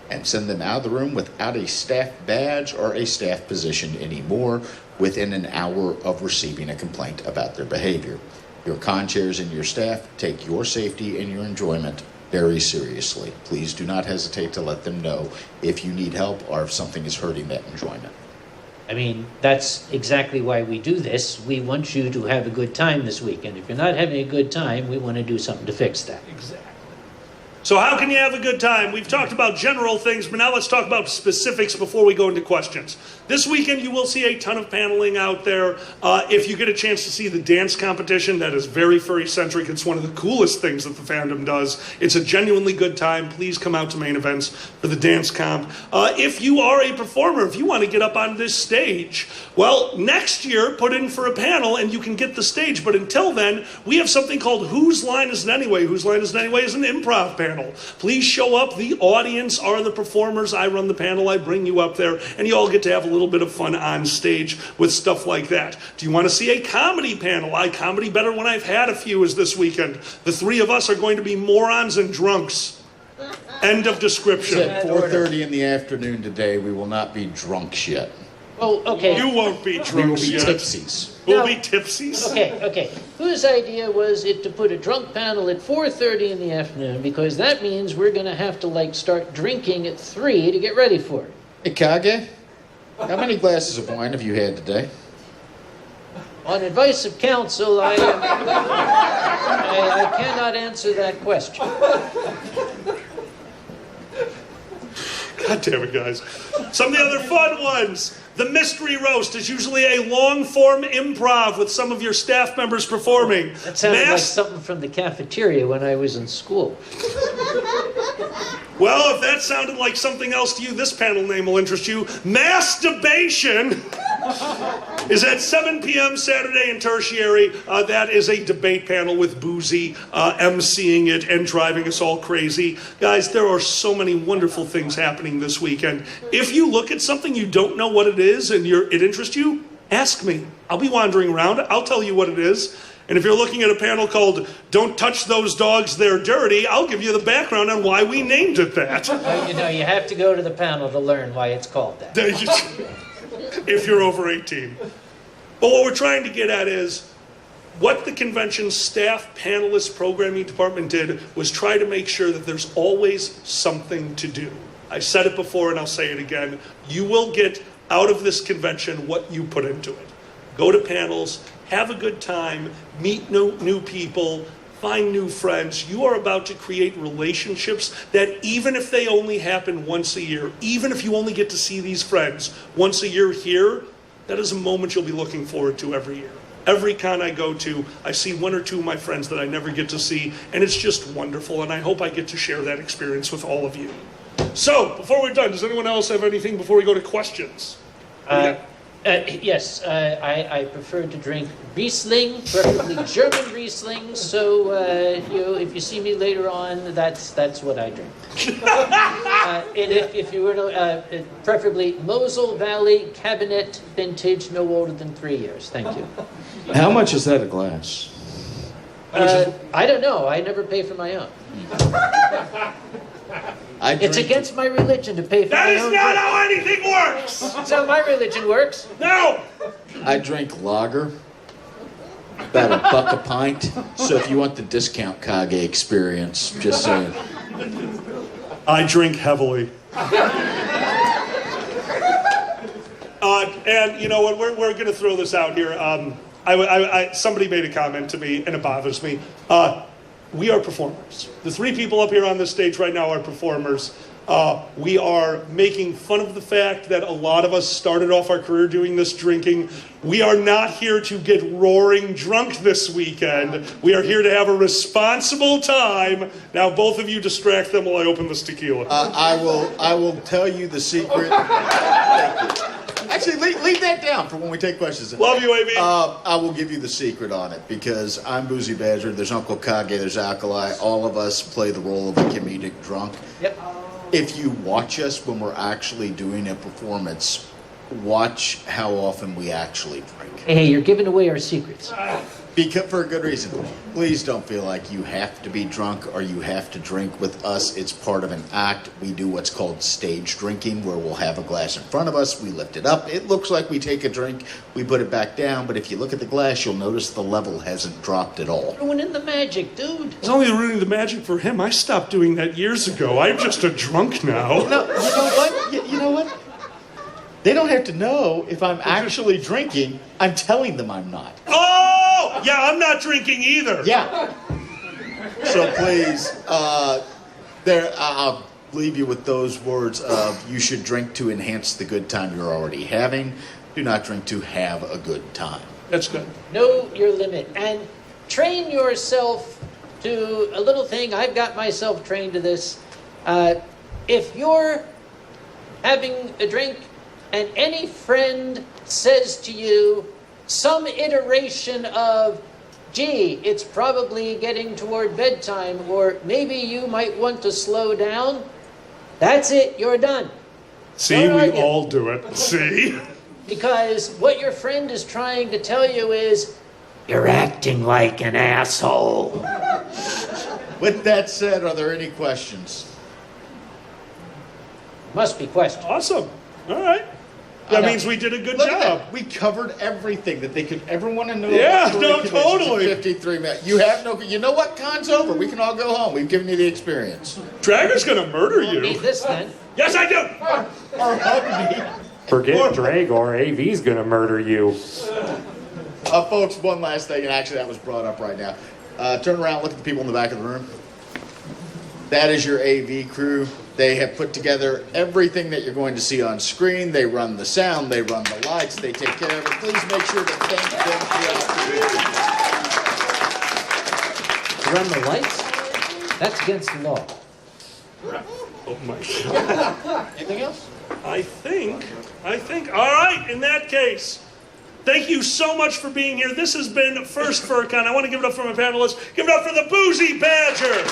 S2: and send them out of the room without a staff badge or a staff position anymore within an hour of receiving a complaint about their behavior. Your con chairs and your staff take your safety and your enjoyment very seriously. Please do not hesitate to let them know if you need help or if something is hurting that enjoyment.
S5: I mean, that's exactly why we do this. We want you to have a good time this weekend. If you're not having a good time, we want to do something to fix that.
S1: Exactly. So how can you have a good time? We've talked about general things, but now let's talk about specifics before we go into questions. This weekend, you will see a ton of paneling out there. If you get a chance to see the dance competition, that is very furry-centric. It's one of the coolest things that the fandom does. It's a genuinely good time. Please come out to main events for the dance comp. If you are a performer, if you want to get up on this stage, well, next year, put in for a panel and you can get the stage. But until then, we have something called Whose Line Is It Anyway? Whose Line Is It Anyway is an improv panel. Please show up. The audience are the performers. I run the panel. I bring you up there, and you all get to have a little bit of fun on stage with stuff like that. Do you want to see a comedy panel? I comedy better when I've had a few as this weekend. The three of us are going to be morons and drunks. End of description.
S2: At 4:30 in the afternoon today, we will not be drunks yet.
S5: Oh, okay.
S1: You won't be
S2: We will
S1: drunks
S2: be
S1: yet.
S2: tipsies.
S1: We'll
S5: No.
S1: be tipsies.
S5: Okay. Whose idea was it to put a drunk panel at 4:30 in the afternoon? Because that means we're going to have to, start drinking at 3 to get ready for it.
S2: Hey, Kage, how many glasses of wine have you had today?
S5: On advice of counsel, I cannot answer that question.
S1: God damn it, guys. Some of the other fun ones. The mystery roast is usually a long-form improv with some of your staff members performing.
S5: That sounded like something from the cafeteria when I was in school.
S1: Well, if that sounded like something else to you, this panel name will interest you. Masturbation is at 7 p.m. Saturday in Tertiary. That is a debate panel with Boozy emceeing it and driving us all crazy. Guys, there are so many wonderful things happening this weekend. If you look at something you don't know what it is and it interests you, ask me. I'll be wandering around. I'll tell you what it is. And if you're looking at a panel called Don't Touch Those Dogs, They're Dirty, I'll give you the background on why we named it that.
S5: You have to go to the panel to learn why it's called that.
S1: If you're over 18. But what we're trying to get at is what the convention staff panelist programming department did was try to make sure that there's always something to do. I said it before and I'll say it again. You will get out of this convention what you put into it. Go to panels, have a good time, meet new people, find new friends. You are about to create relationships that even if they only happen once a year, even if you only get to see these friends once a year here, that is a moment you'll be looking forward to every year. Every con I go to, I see one or two of my friends that I never get to see, and it's just wonderful, and I hope I get to share that experience with all of you. So, before we're done, does anyone else have anything before we go to questions?
S5: Yes, I prefer to drink Riesling, preferably German Riesling. So if you see me later on, that's what I drink. And if you were to, preferably Mosel Valley Cabinet Vintage, no older than 3 years. Thank you.
S2: How much is that a glass?
S5: I don't know. I never pay for my own. It's against my religion to pay for
S1: That
S5: my
S1: is
S5: own
S1: not
S5: drink.
S1: how anything works!
S5: That's how my religion works.
S1: No!
S2: I drink lager, about $1 a pint. So if you want the discount Kage experience, just saying.
S1: I drink heavily. And you know what? We're going to throw this out here. Somebody made a comment to me, and it bothers me. We are performers. The 3 people up here on this stage right now are performers. We are making fun of the fact that a lot of us started off our career doing this drinking. We are not here to get roaring drunk this weekend. We are here to have a responsible time. Now, both of you distract them while I open this tequila.
S2: I will tell you the secret. Thank you. Actually, leave that down for when we take questions.
S1: Love you, AB.
S2: I will give you the secret on it because I'm Boozy Badger. There's Uncle Kage. There's Alkali. All of us play the role of a comedic drunk.
S5: Yep.
S2: If you watch us when we're actually doing a performance, watch how often we actually drink.
S5: Hey, you're giving away our secrets.
S2: Because for a good reason. Please don't feel like you have to be drunk or you have to drink with us. It's part of an act. We do what's called stage drinking, where we'll have a glass in front of us. We lift it up. It looks like we take a drink. We put it back down. But if you look at the glass, you'll notice the level hasn't dropped at all.
S5: Ruining the magic, dude.
S1: It's only ruining the magic for him. I stopped doing that years ago. I'm just a drunk now.
S2: No, you know what? You know what? They don't have to know if I'm actually drinking. I'm telling them I'm not.
S1: Oh! Yeah, I'm not drinking either.
S2: Yeah. So please, I'll leave you with those words of you should drink to enhance the good time you're already having. Do not drink to have a good time.
S1: That's good.
S5: Know your limit and train yourself to a little thing. I've got myself trained to this. If you're having a drink and any friend says to you some iteration of, gee, it's probably getting toward bedtime, or maybe you might want to slow down, that's it, you're done.
S1: See,
S5: Don't
S1: we
S5: argue.
S1: all do it. See?
S5: Because what your friend is trying to tell you is, you're acting like an asshole.
S2: With that said, are there any questions?
S5: Must be questions.
S1: Awesome. All right. That means we did a good
S2: Look at
S1: job.
S2: that. We covered everything that they could ever want to know.
S1: Yeah,
S2: about
S1: no,
S2: Fursquared conventions in
S1: totally.
S2: 53 minutes. You have no. You know what? Con's over. We can all go home. We've given you the experience.
S1: Drager's gonna murder
S5: Need
S1: you.
S5: this then.
S1: Yes, I do.
S2: Or hug me.
S3: Forget Dragor, AV's gonna murder you.
S2: Folks, one last thing, and actually that was brought up right now. Turn around, look at the people in the back of the room. That is your AV crew. They have put together everything that you're going to see on screen. They run the sound, they run the lights, they take care of it. Please make sure to thank them throughout the evening.
S5: Run the lights? That's against the law.
S1: Oh my God.
S2: Anything else?
S1: I think. All right, in that case, thank you so much for being here. This has been First FurCon. I want to give it up for my panelists. Give it up for the Boozy Badger.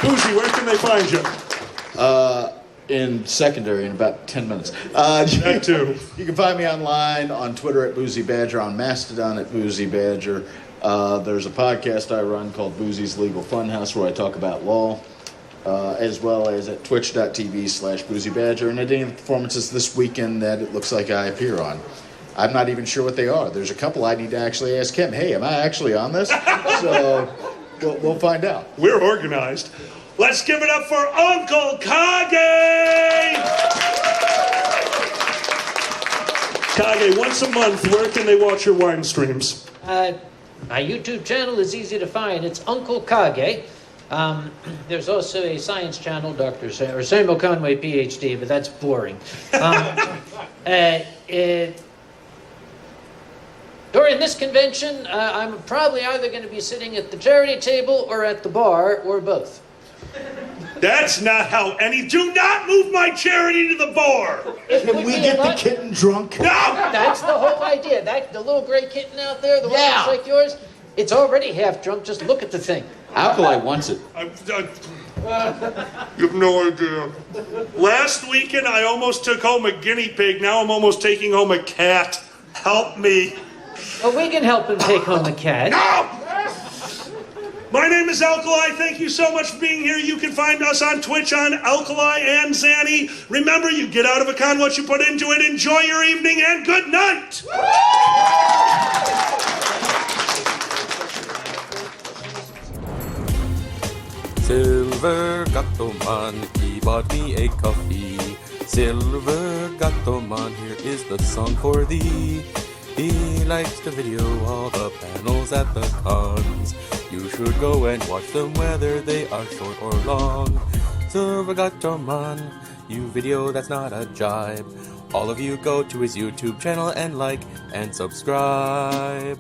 S1: Boozy, where can they find you?
S2: In secondary in about 10 minutes.
S1: That too.
S2: You can find me online on Twitter at Boozy Badger, on Mastodon at Boozy Badger. There's a podcast I run called Boozy's Legal Funhouse where I talk about law, as well as at twitch.tv/Boozy Badger, and at any of the performances this weekend that it looks like I appear on. I'm not even sure what they are. There's a couple I need to actually ask him, hey, am I actually on this? So we'll find out.
S1: We're organized. Let's give it up for Uncle Kage! Kage, once a month, where can they watch your wine streams?
S5: My YouTube channel is easy to find. It's Uncle Kage. There's also a science channel, Samuel Conway, PhD, but that's boring. During this convention, I'm probably either going to be sitting at the charity table or at the bar, or both.
S1: That's not how any... Do not move my charity to the bar!
S2: Can we get the kitten drunk?
S1: No!
S5: That's the whole idea. The little gray kitten out there, the one that looks like yours, it's already half drunk. Just look at the thing.
S2: Alkali wants it.
S1: You have no idea. Last weekend, I almost took home a guinea pig. Now I'm almost taking home a cat. Help me.
S5: Well, we can help him take home a cat.
S1: No! My name is Alkali. Thank you so much for being here. You can find us on Twitch on Alkali and Zanny. Remember, you get out of a con what you put into it. Enjoy your evening and good night.
S6: Silver Gattoman, he bought me a coffee. Silver Gattoman, here is the song for thee. He likes to video all the panels at the cons. You should go and watch them whether they are short or long. Silver Gattoman, you video that's not a jibe. All of you go to his YouTube channel and like and subscribe.